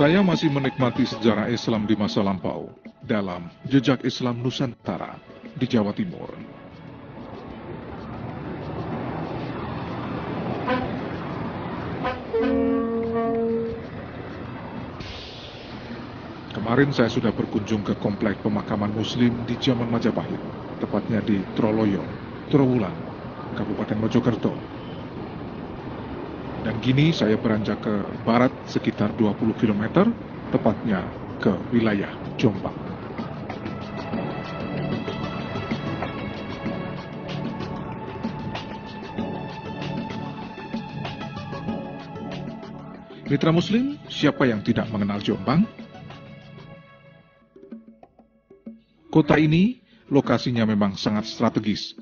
Saya masih menikmati sejarah Islam di masa lampau dalam Jejak Islam Nusantara di Jawa Timur. Kemarin saya sudah berkunjung ke komplek pemakaman Muslim di zaman Majapahit, tepatnya di Troloyo, Trowulan, Kabupaten Mojokerto. Dan kini saya beranjak ke barat sekitar 20 km, tepatnya ke wilayah Jombang. Mitra Muslim, siapa yang tidak mengenal Jombang? Kota ini lokasinya memang sangat strategis,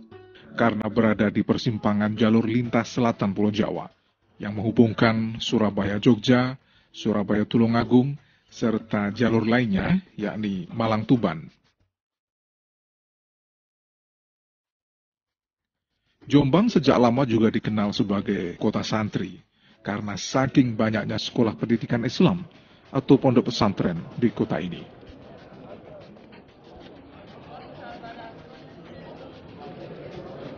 karena berada di persimpangan jalur lintas selatan Pulau Jawa, yang menghubungkan Surabaya-Jogja, Surabaya-Tulungagung, serta jalur lainnya, yakni Malang-Tuban. Jombang sejak lama juga dikenal sebagai kota santri, karena saking banyaknya sekolah pendidikan Islam atau pondok pesantren di kota ini.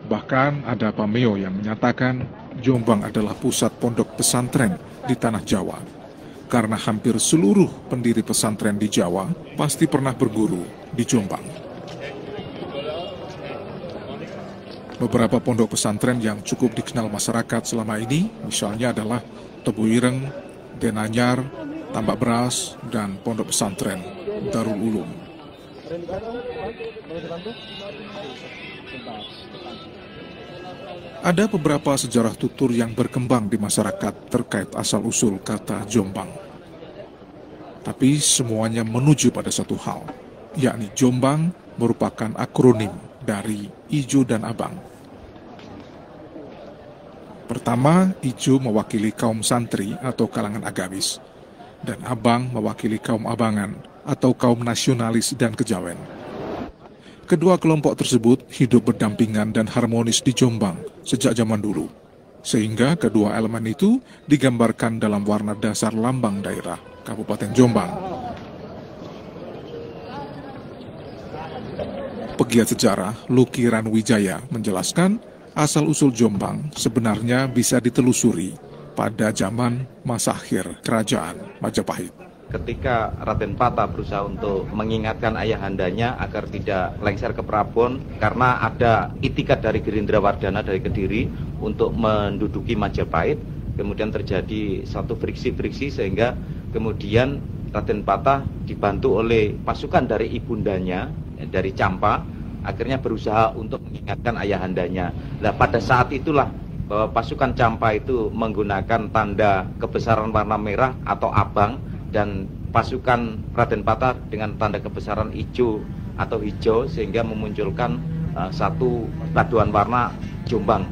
Bahkan ada pameo yang menyatakan Jombang adalah pusat pondok pesantren di tanah Jawa, karena hampir seluruh pendiri pesantren di Jawa pasti pernah berguru di Jombang. Beberapa pondok pesantren yang cukup dikenal masyarakat selama ini, misalnya adalah Tebu Ireng, Denanyar, Tambak Beras, dan pondok pesantren Darul Ulum. Ada beberapa sejarah tutur yang berkembang di masyarakat terkait asal-usul kata Jombang. Tapi semuanya menuju pada satu hal, yakni Jombang merupakan akronim dari Ijo dan Abang. Pertama, Ijo mewakili kaum santri atau kalangan agamis, dan Abang mewakili kaum abangan atau kaum nasionalis dan kejawen. Kedua kelompok tersebut hidup berdampingan dan harmonis di Jombang sejak zaman dulu, sehingga kedua elemen itu digambarkan dalam warna dasar lambang daerah Kabupaten Jombang. Pegiat sejarah Luki Ranwijaya menjelaskan asal-usul Jombang sebenarnya bisa ditelusuri pada zaman masa akhir Kerajaan Majapahit. Ketika Raden Patah berusaha untuk mengingatkan ayahandanya agar tidak lengser ke Prabon karena ada itikat dari Gerindra Wardana dari Kediri untuk menduduki Majapahit, kemudian terjadi satu friksi-friksi sehingga kemudian Raden Patah dibantu oleh pasukan dari ibundanya, dari Campa, akhirnya berusaha untuk mengingatkan ayahandanya. Nah, pada saat itulah bahwa pasukan Campa itu menggunakan tanda kebesaran warna merah atau abang, dan pasukan Raden Patah dengan tanda kebesaran hijau atau hijau, sehingga memunculkan satu paduan warna Jombang.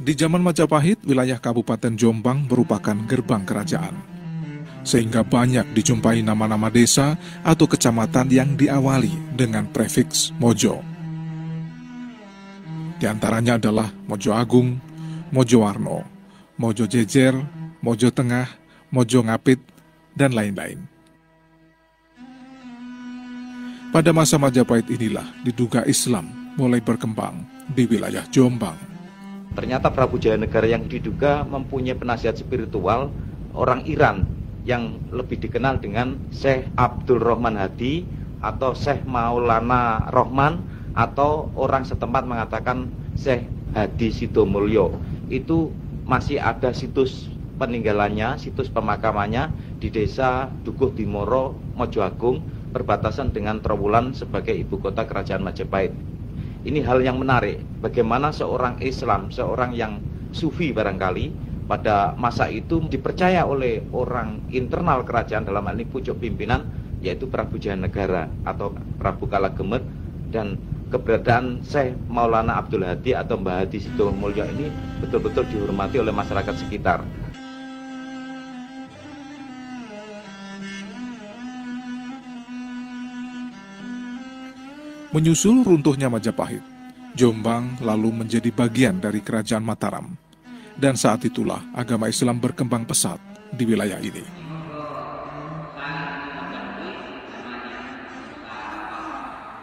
Di zaman Majapahit, wilayah Kabupaten Jombang merupakan gerbang kerajaan, sehingga banyak dijumpai nama-nama desa atau kecamatan yang diawali dengan prefiks Mojo. Di antaranya adalah Mojo Agung, Mojo Warno, Mojo Jejer, Mojo Tengah, Mojo Ngapit, dan lain-lain. Pada masa Majapahit inilah diduga Islam mulai berkembang di wilayah Jombang. Ternyata Prabu Jayanegara yang diduga mempunyai penasihat spiritual orang Iran yang lebih dikenal dengan Syekh Abdul Rahman Hadi atau Syekh Maulana Rohman, atau orang setempat mengatakan Syekh Hadi Sidomulyo. Itu masih ada situs peninggalannya, situs pemakamannya di desa Dukuh Dimoro, Mojo Agung, berbatasan dengan Trowulan sebagai ibu kota kerajaan Majapahit. Ini hal yang menarik, bagaimana seorang Islam, seorang yang sufi barangkali, pada masa itu dipercaya oleh orang internal kerajaan, dalam hal ini pucuk pimpinan, yaitu Prabu Jayanegara atau Prabu Kalagemet, dan keberadaan Syekh Maulana Abdul Hadi atau Mbah Hadi Sidomulyo ini betul-betul dihormati oleh masyarakat sekitar. Menyusul runtuhnya Majapahit, Jombang lalu menjadi bagian dari Kerajaan Mataram. Dan saat itulah agama Islam berkembang pesat di wilayah ini.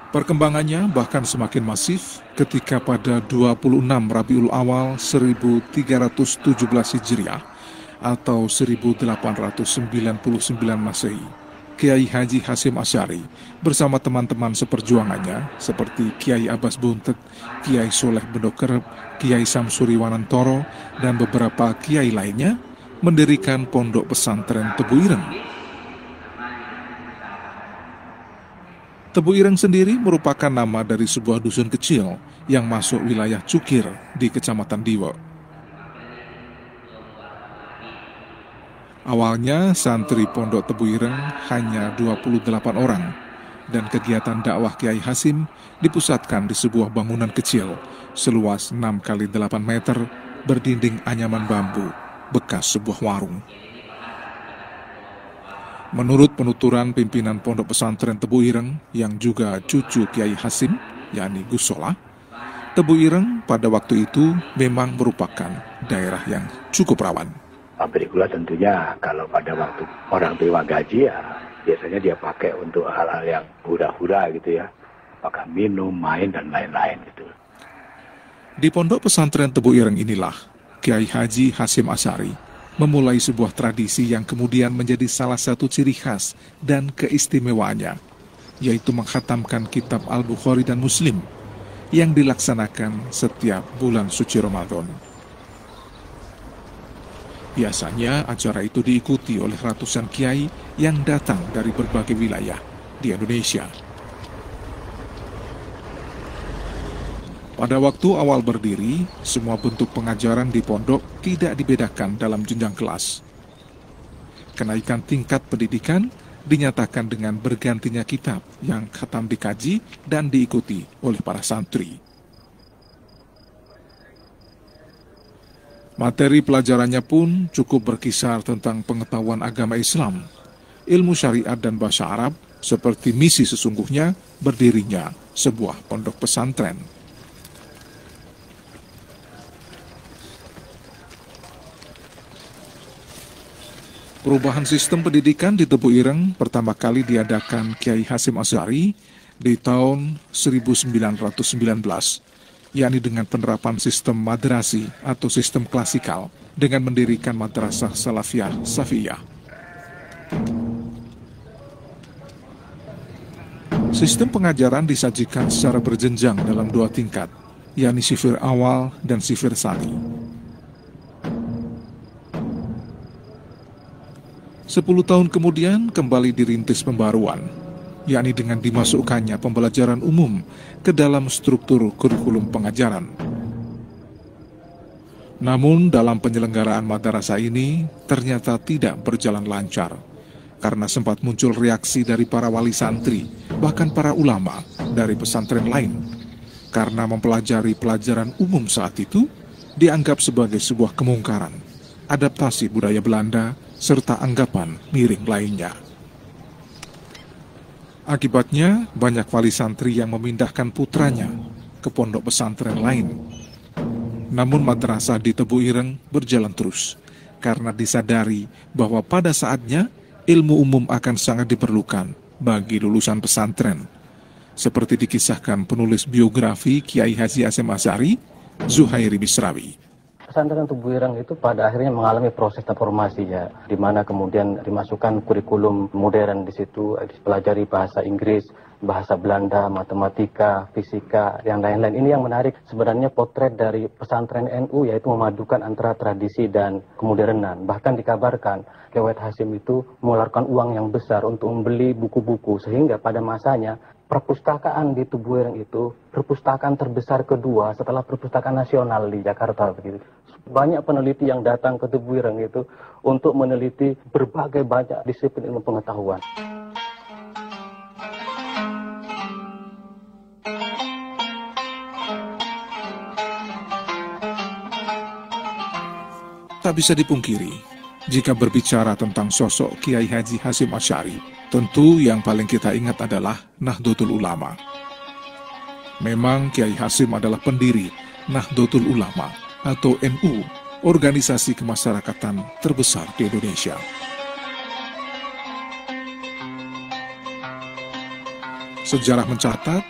Perkembangannya bahkan semakin masif ketika pada 26 Rabiul Awal 1317 Hijriah atau 1899 Masehi, Kiai Haji Hasyim Asy'ari bersama teman-teman seperjuangannya seperti Kiai Abbas Buntet, Kiai Soleh Bendokerep, Kiai Samsuri Wanantoro, dan beberapa kiai lainnya mendirikan pondok pesantren Tebu Ireng. Tebu Ireng sendiri merupakan nama dari sebuah dusun kecil yang masuk wilayah Cukir di Kecamatan Diwe. Awalnya santri Pondok Tebu Ireng hanya 28 orang dan kegiatan dakwah Kiai Hasyim dipusatkan di sebuah bangunan kecil seluas 6 x 8 meter berdinding anyaman bambu bekas sebuah warung. Menurut penuturan pimpinan Pondok Pesantren Tebu Ireng yang juga cucu Kiai Hasyim, yakni Gus Solah, Tebu Ireng pada waktu itu memang merupakan daerah yang cukup rawan. Pabrik gula tentunya kalau pada waktu orang terima gaji ya biasanya dia pakai untuk hal-hal yang hura-hura gitu ya. Apakah minum, main, dan lain-lain gitu. Di Pondok Pesantren Tebu Ireng inilah Kiai Haji Hasyim Asy'ari memulai sebuah tradisi yang kemudian menjadi salah satu ciri khas dan keistimewaannya, yaitu mengkhatamkan kitab Al-Bukhari dan Muslim yang dilaksanakan setiap bulan suci Ramadan. Biasanya acara itu diikuti oleh ratusan kiai yang datang dari berbagai wilayah di Indonesia. Pada waktu awal berdiri, semua bentuk pengajaran di pondok tidak dibedakan dalam jenjang kelas. Kenaikan tingkat pendidikan dinyatakan dengan bergantinya kitab yang khatam dikaji dan diikuti oleh para santri. Materi pelajarannya pun cukup berkisar tentang pengetahuan agama Islam, ilmu syariat dan bahasa Arab, seperti misi sesungguhnya berdirinya sebuah pondok pesantren. Perubahan sistem pendidikan di Tebu Ireng pertama kali diadakan Kiai Hasyim Asy'ari di tahun 1919, yakni dengan penerapan sistem madrasi atau sistem klasikal dengan mendirikan Madrasah Salafiyah Safiyah. Sistem pengajaran disajikan secara berjenjang dalam 2 tingkat, yakni sifir awal dan sifir sani. 10 tahun kemudian kembali dirintis pembaruan, yakni dengan dimasukkannya pembelajaran umum ke dalam struktur kurikulum pengajaran. Namun dalam penyelenggaraan madrasah ini ternyata tidak berjalan lancar, karena sempat muncul reaksi dari para wali santri, bahkan para ulama dari pesantren lain, karena mempelajari pelajaran umum saat itu dianggap sebagai sebuah kemungkaran, adaptasi budaya Belanda, serta anggapan miring lainnya. Akibatnya, banyak wali santri yang memindahkan putranya ke pondok pesantren lain. Namun madrasah di Tebu Ireng berjalan terus, karena disadari bahwa pada saatnya ilmu umum akan sangat diperlukan bagi lulusan pesantren. Seperti dikisahkan penulis biografi Kiai Haji Hasyim Asy'ari, Zuhairi Misrawi. Pesantren Tebu Ireng itu pada akhirnya mengalami proses transformasi ya, di mana kemudian dimasukkan kurikulum modern di situ, dipelajari bahasa Inggris, bahasa Belanda, matematika, fisika, yang lain-lain. Ini yang menarik sebenarnya potret dari pesantren NU, yaitu memadukan antara tradisi dan kemodernan. Bahkan dikabarkan Kiai Wahid Hasyim itu mengeluarkan uang yang besar untuk membeli buku-buku, sehingga pada masanya perpustakaan di Tebuireng itu perpustakaan terbesar kedua setelah perpustakaan nasional di Jakarta begitu. Banyak peneliti yang datang ke Tebuireng itu untuk meneliti berbagai banyak disiplin ilmu pengetahuan. Tak bisa dipungkiri, jika berbicara tentang sosok Kiai Haji Hasyim Asy'ari, tentu yang paling kita ingat adalah Nahdlatul Ulama. Memang Kiai Hasyim adalah pendiri Nahdlatul Ulama atau NU, organisasi kemasyarakatan terbesar di Indonesia. Sejarah mencatat,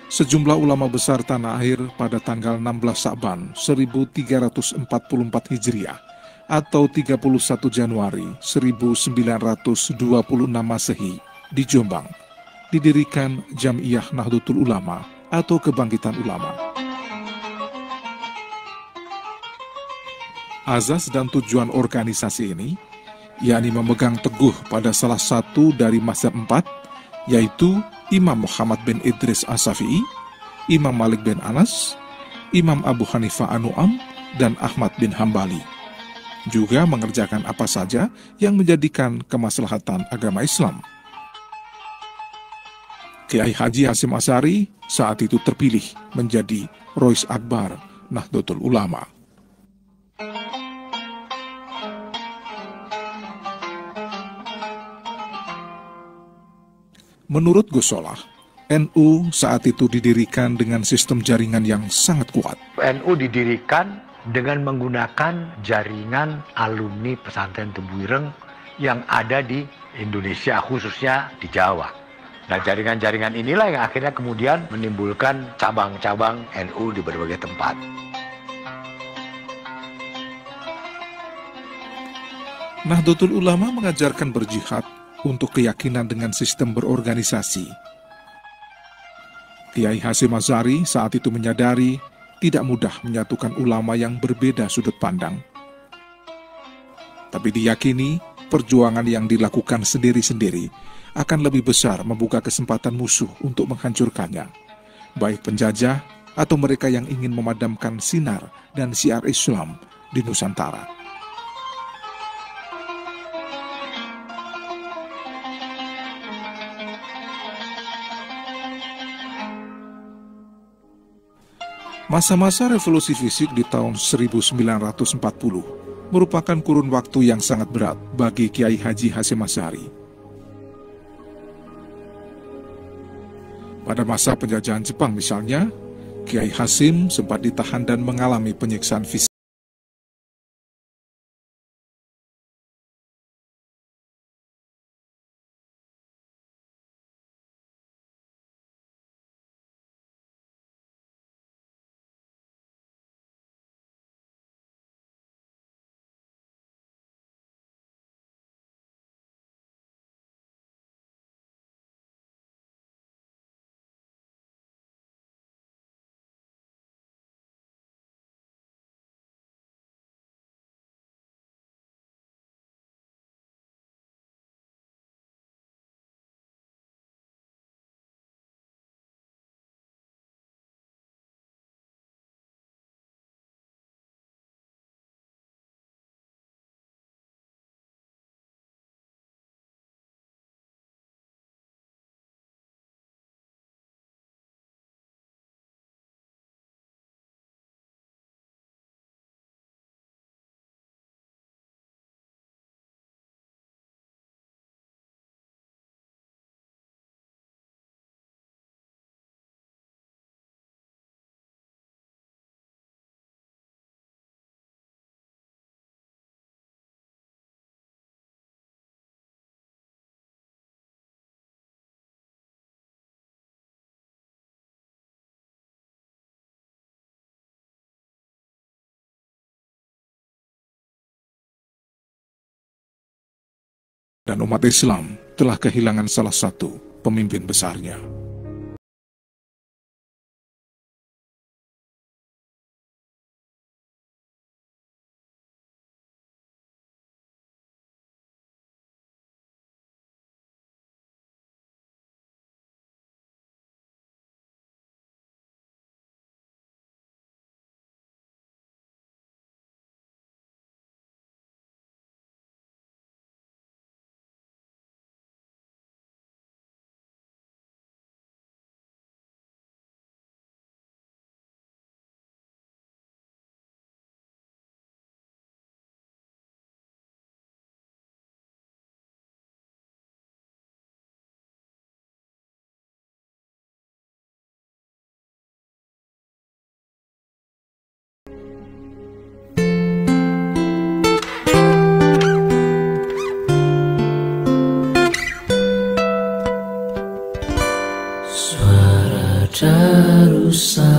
sejumlah ulama besar tanah air pada tanggal 16 Sa'ban 1344 Hijriah atau 31 Januari 1926 Masehi di Jombang didirikan Jam'iyah Nahdlatul Ulama atau Kebangkitan Ulama. Azas dan tujuan organisasi ini yakni memegang teguh pada salah satu dari mazhab 4, yaitu Imam Muhammad bin Idris As-Syafi'i, Imam Malik bin Anas, Imam Abu Hanifah An-Nu'am, dan Ahmad bin Hambali. Juga mengerjakan apa saja yang menjadikan kemaslahatan agama Islam. Kiai Haji Hasyim Asy'ari saat itu terpilih menjadi Rois Akbar Nahdlatul Ulama. Menurut Gus Solah, NU saat itu didirikan dengan sistem jaringan yang sangat kuat. NU didirikan dengan menggunakan jaringan alumni pesantren Tebuireng yang ada di Indonesia, khususnya di Jawa. Nah, jaringan-jaringan inilah yang akhirnya kemudian menimbulkan cabang-cabang NU di berbagai tempat. Nahdlatul Ulama mengajarkan berjihad untuk keyakinan dengan sistem berorganisasi. Kiai Hasyim Asy'ari saat itu menyadari tidak mudah menyatukan ulama yang berbeda sudut pandang. Tapi diyakini perjuangan yang dilakukan sendiri-sendiri akan lebih besar membuka kesempatan musuh untuk menghancurkannya, baik penjajah atau mereka yang ingin memadamkan sinar dan syiar Islam di Nusantara. Masa-masa revolusi fisik di tahun 1940 merupakan kurun waktu yang sangat berat bagi Kiai Haji Hasyim Asy'ari. Pada masa penjajahan Jepang misalnya, Kiai Hasyim sempat ditahan dan mengalami penyiksaan fisik. Dan umat Islam telah kehilangan salah satu pemimpin besarnya. Darussalam.